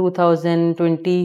2020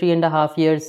3.5 years